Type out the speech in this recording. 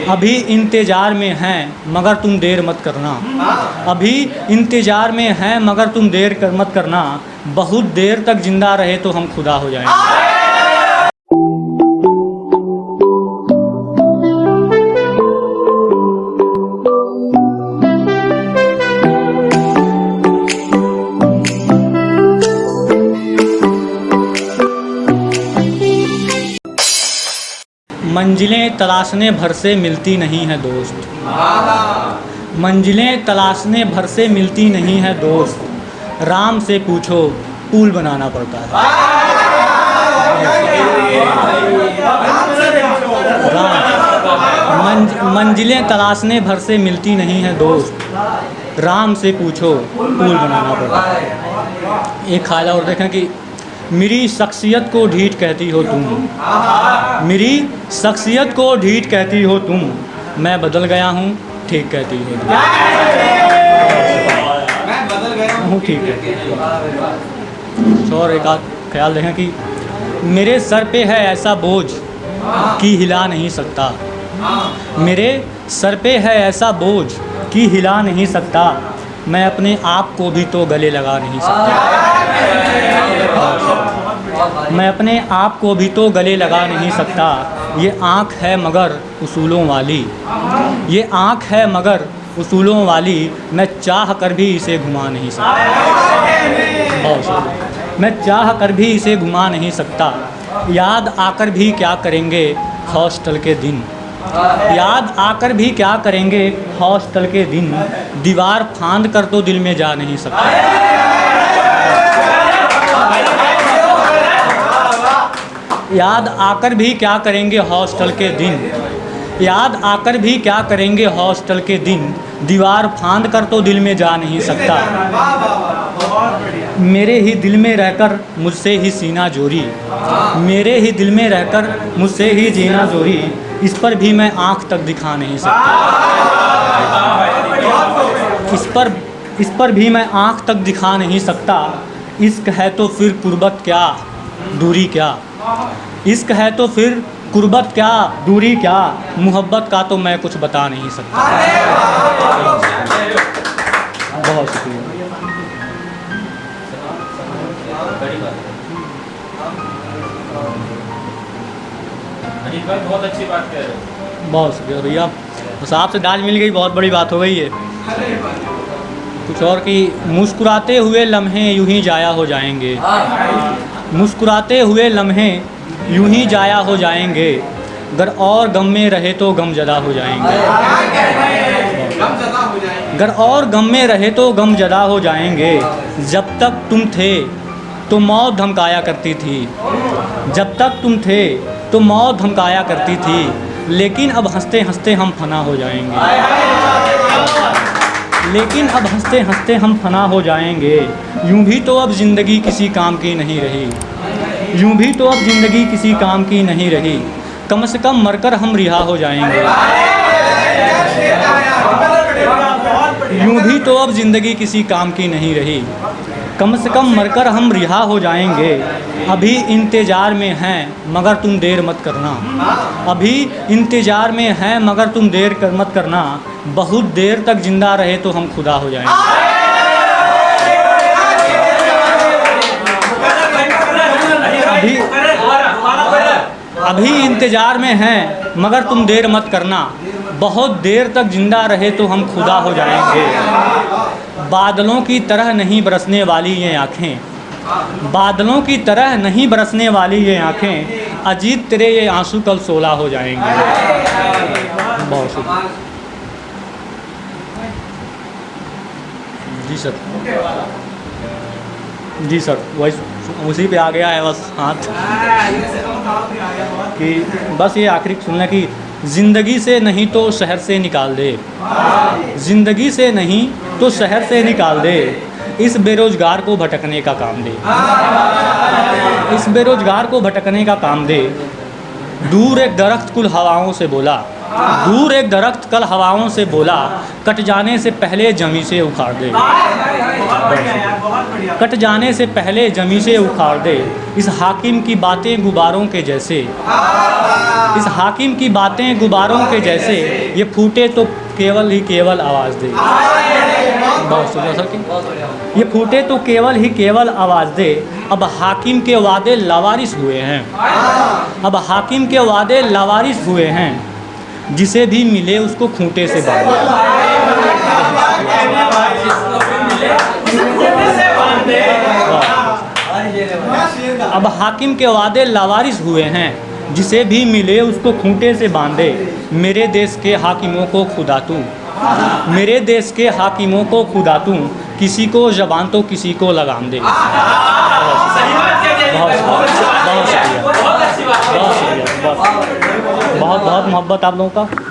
अभी इंतज़ार में हैं मगर तुम देर मत करना। अभी इंतज़ार में हैं मगर तुम देर मत करना। बहुत देर तक जिंदा रहे तो हम खुदा हो जाएंगे। मंजिलें तलाशने भर से मिलती नहीं है दोस्त। मंजिलें तलाशने भर से मिलती नहीं है दोस्त। राम से पूछो पुल बनाना पड़ता है। मंजिलें तलाशने भर से मिलती नहीं है दोस्त। राम से पूछो पुल बनाना पड़ता है। एक ख्याल और देखें कि मेरी शख्सियत को ढीठ कहती हो तुम। मेरी शख्सियत को ढीठ कहती हो तुम। मैं बदल गया हूँ ठीक कहती हो तुम। मैं बदल गया हूँ ठीक है। और एक आध ख्याल रखें कि मेरे सर पे है ऐसा बोझ कि हिला नहीं सकता। मेरे सर पे है ऐसा बोझ कि हिला नहीं सकता। मैं अपने आप को भी तो गले लगा नहीं सकता। मैं अपने आप को भी तो गले लगा नहीं सकता। ये आँख है मगर उसूलों वाली। ये आँख है मगर उसूलों वाली। मैं चाह कर भी इसे घुमा नहीं सकता। मैं चाह कर भी इसे घुमा नहीं सकता। याद आकर भी क्या करेंगे हॉस्टल के दिन। याद आकर भी क्या करेंगे हॉस्टल के दिन। दीवार फांद कर तो दिल में जा नहीं सकता। याद आकर भी क्या करेंगे हॉस्टल के दिन। याद आकर भी क्या करेंगे हॉस्टल के दिन। दीवार फांद कर तो दिल में जा नहीं सकता। मेरे ही दिल में रहकर मुझसे ही सीना जोरी। मेरे ही दिल में रहकर मुझसे ही जीना जोरी। इस पर भी मैं आँख तक दिखा नहीं सकता। इस पर भी मैं आँख तक दिखा नहीं सकता। इश्क है तो फिर कुर्बत क्या दूरी क्या। इश्क है तो फिर कुर्बत क्या दूरी क्या। मोहब्बत का तो मैं कुछ बता नहीं सकता। बहुत शुक्रिया। बहुत अच्छी बात कह रहे हो। बहुत शुक्रिया भैया। बस आपसे दाल मिल गई बहुत बड़ी बात हो गई है। कुछ और कि मुस्कुराते हुए लम्हे यूं ही जाया हो जाएंगे। मुस्कुराते हुए लम्हे यूं ही जाया हो जाएंगे। गर और गम में रहे तो गम ज़दा हो जाएंगे। गर और गम में रहे तो गम ज़दा हो जाएंगे। जब तक तुम थे तो मौत धमकाया करती थी। जब तक तुम थे तो मौत धमकाया करती थी। लेकिन अब हंसते हंसते हम फना हो जाएंगे। लेकिन अब हंसते हंसते हम फना हो जाएंगे। यूं भी तो अब ज़िंदगी किसी काम की नहीं रही। यूं भी तो अब ज़िंदगी किसी काम की नहीं रही। कम से कम मरकर हम रिहा हो जाएंगे। यूं भी तो अब ज़िंदगी किसी काम की नहीं रही। कम से कम मरकर हम रिहा हो जाएंगे। अभी इंतज़ार में हैं मगर तुम देर मत करना। अभी इंतज़ार में हैं मगर तुम देर मत करना। बहुत देर तक जिंदा रहे तो हम खुदा हो जाएंगे। अभी इंतज़ार में हैं मगर तुम देर मत करना। बहुत देर तक जिंदा रहे तो हम खुदा हो जाएंगे। बादलों की तरह नहीं बरसने वाली ये आँखें। बादलों की तरह नहीं बरसने वाली ये आँखें। अजीत तेरे ये आंसू कल सोला हो जाएंगे। बहुत शुक्रिया। जी सर। जी सर वही उसी पे आ गया है बस हाथ कि बस ये आखिरी सुनना कि ज़िंदगी से नहीं तो शहर से निकाल दे। ज़िंदगी से नहीं तो शहर से निकाल दे। इस बेरोज़गार को भटकने का काम दे। इस बेरोज़गार को भटकने का काम दे। दूर एक दरख्त कुल हवाओं से बोला। दूर एक दरख्त कल हवाओं से बोला, कट जाने से पहले जमी से उखाड़ दे। कट जाने से पहले जमी से उखाड़ दे। इस हाकिम की बातें गुबारों के जैसे, इस हाकिम की बातें गुबारों के जैसे, ये फूटे तो केवल ही केवल आवाज़ दे। बहुत सुंदर सर, ये फूटे तो केवल ही केवल आवाज़ दे। अब हाकिम के वादे लावारिस हुए हैं, अब हाकिम के वादे लावारिस हुए हैं, जिसे भी मिले उसको खूंटे से बांधे। अब हाकिम के वादे लावारिस हुए हैं, जिसे भी मिले उसको खूंटे से बांधे। मेरे देश के हाकिमों को खुदा तू, मेरे देश के हाकिमों को खुदा तू, किसी को ज़बान तो किसी को लगाम दे। बहुत शुक्रिया, बहुत बहुत मोहब्बत आप लोगों का।